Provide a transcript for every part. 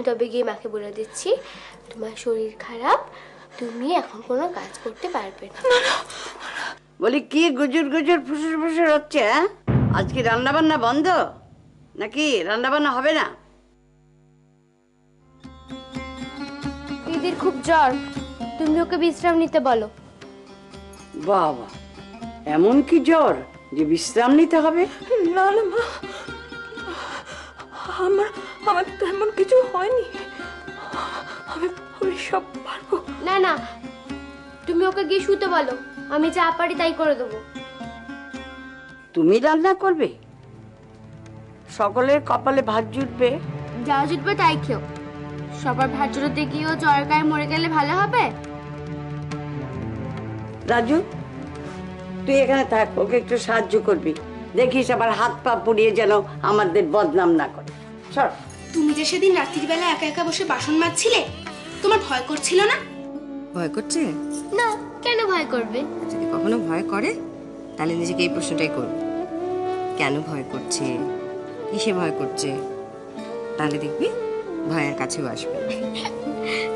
তবে গিয়ে মাকে বলে দিচ্ছি তোমার শরীর খারাপ, তুমি এখন কোনো কাজ করতে পারবে না। বলি কি গুজুর গুজুর ফুসুর ফুসুর হচ্ছে? আজ কি রান্না বান্না বন্ধ নাকি রান্না বান্না হবে না? দিদির খুব জ্বর, তুমি ওকে বিশ্রাম নিতে বলো। বাবা, এমন কি জ্বর যে বিশ্রাম নিতে হবে? না না মা, আমার আমার তেমন কিছু হয়নি, আমি আমি সব পারবো। না না, তুমি ওকে গিয়ে শুতে বলো, আমি যা পারি তাই করে দেবো। তুমি রান্না করবে? সকলের কপালে ভাত জুটবে? যা জুটবে তাই খেও, সবার ভাত জুড়োতে গিয়েও জ্বর গায়ে মরে গেলে ভালো হবে? রাজু, তুই এখানে থাক, ওকে একটু সাহায্য করবি। দেখিস আবার হাত পা পুড়িয়ে যেন আমাদের বদনাম না করে। সর। তুমি যে সেদিন রাত্রির বেলা একা একা বসে বাসন মাজছিলে, তোমার ভয় করছিল না? ভয় করছে না, কেন ভয় করবে? যদি কখনো ভয় করে তাহলে নিজেকে এই প্রশ্নটাই করবে, কেন ভয় করছে, কিসে ভয় করছে, তাহলে দেখবি ভয়ের কাছেও আসবে।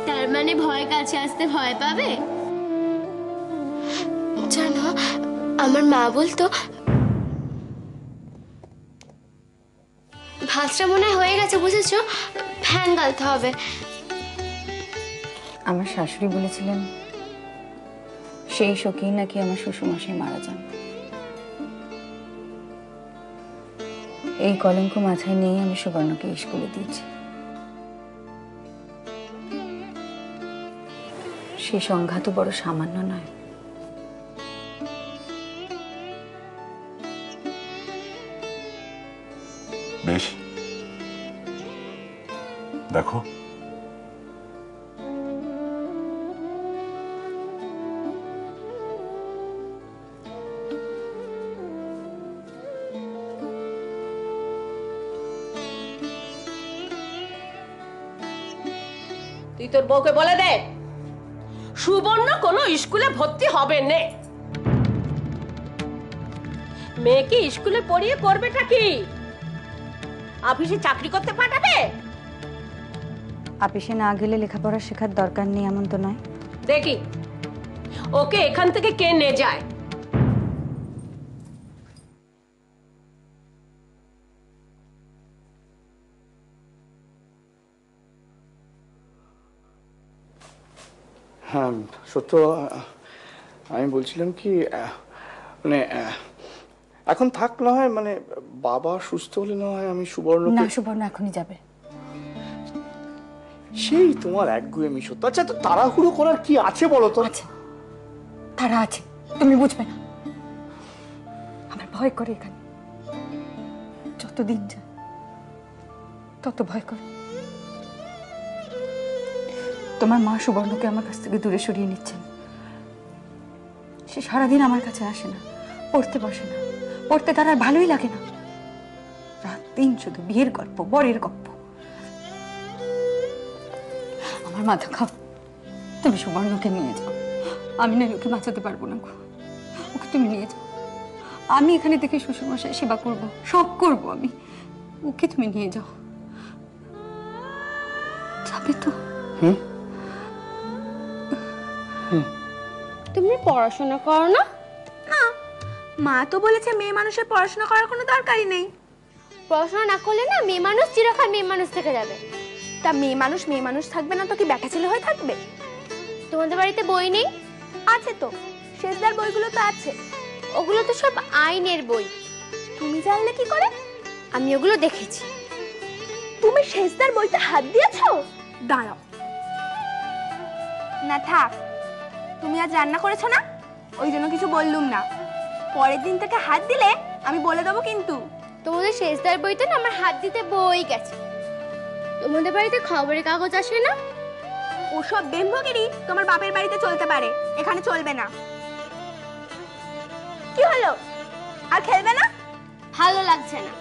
তার মানে ভয় কাছে আসতে ভয় পাবে? জানো, আমার মা বলতো ভাতটা মনে হয়ে গেছে, বুঝেছো? ফ্যান গালতে হবে। আমার শাশুড়ি বলেছিলেন সেই শোকেই নাকি আমার শ্বশুরমশাই মারা যান। এই কলঙ্ক মাথায় নিয়ে আমি সুবর্ণকে স্কুলে দিয়েছি। সে সংঘাত বড় সামান্য নয়। বেশ, দেখো তুই তোর বউকে বলে দে সুবর্ণ কোনো স্কুলে ভর্তি হবে না। মেয়েকে স্কুলে পড়িয়ে করবেটা কি? অফিসে চাকরি করতে পাঠাবে? আপিসে না গেলে লেখাপড়া শেখার দরকার নেই এমন তো নয়। দেখি ওকে এখান থেকে কে নিয়ে যায়। হ্যাঁ সত্য, আমি বলছিলাম কি মানে এখন থাক না হয়, মানে বাবা সুস্থ হলে না হয় আমি সুবর্ণ। না, সুবর্ণ এখনই যাবে। সেই তোমার একগুঁয়েমি সত্য। আচ্ছা, তো তাড়াহুড়ো করার কি আছে বলো তো? আছে, তারা আছে, তুমি বুঝবে না। আমার ভয় করে এখানে, যতদিন যায় তত ভয় করে। তোমার মা সুবর্ণকে আমার কাছ থেকে দূরে সরিয়ে নিচ্ছেন। সে সারাদিন আমার কাছে আসে না, পড়তে বসে না, পড়তে তার আর ভালোই লাগে না। রাত দিন শুধু বিয়ের গল্প, বরের গল্প। আমার মাথা খাও, তুমি সুবর্ণকে নিয়ে যাও। আমি না ওকে বাঁচাতে পারবো না, ওকে তুমি নিয়ে যাও। আমি এখানে থেকে শ্বশুরমশাই সেবা করব, সব করব আমি। ওকে তুমি নিয়ে যাও, যাবে তো? তুমি পড়াশোনা করো না? না, মা তো বলেছে মেয়ে মানুষের পড়াশোনা করার কোনো দরকারই নেই। পড়াশোনা না করলে না মেয়ে মানুষ চিরকাল মেয়ে মানুষ থেকে যাবে। তা মেয়ে মানুষ থাকবে না তো কি ব্যাটা ছেলে হয়ে থাকবে? তোমাদের বাড়িতে বই নেই? আছে তো, শেষদার বইগুলো তো আছে। ওগুলো তো সব আইনের বই। তুমি জানলে কি করে? আমি ওগুলো দেখেছি। তুমি শেষদার বইতে হাত দিয়েছো? দাঁড়াও না, থাক, তুমি আজ রান্না করেছো না, ওই জন্য কিছু বললুম না। পরের দিন থেকে হাত দিলে আমি বলে দেবো কিন্তু। তোমাদের শেষদার বইতে না আমার হাত দিতে বই গেছে। তোমাদের বাড়িতে খবরের কাগজ আসে না? ওসব বেম্ভগিরি তোমার বাপের বাড়িতে চলতে পারে, এখানে চলবে না। কি হলো, আর খেলবে না? ভালো লাগছে না।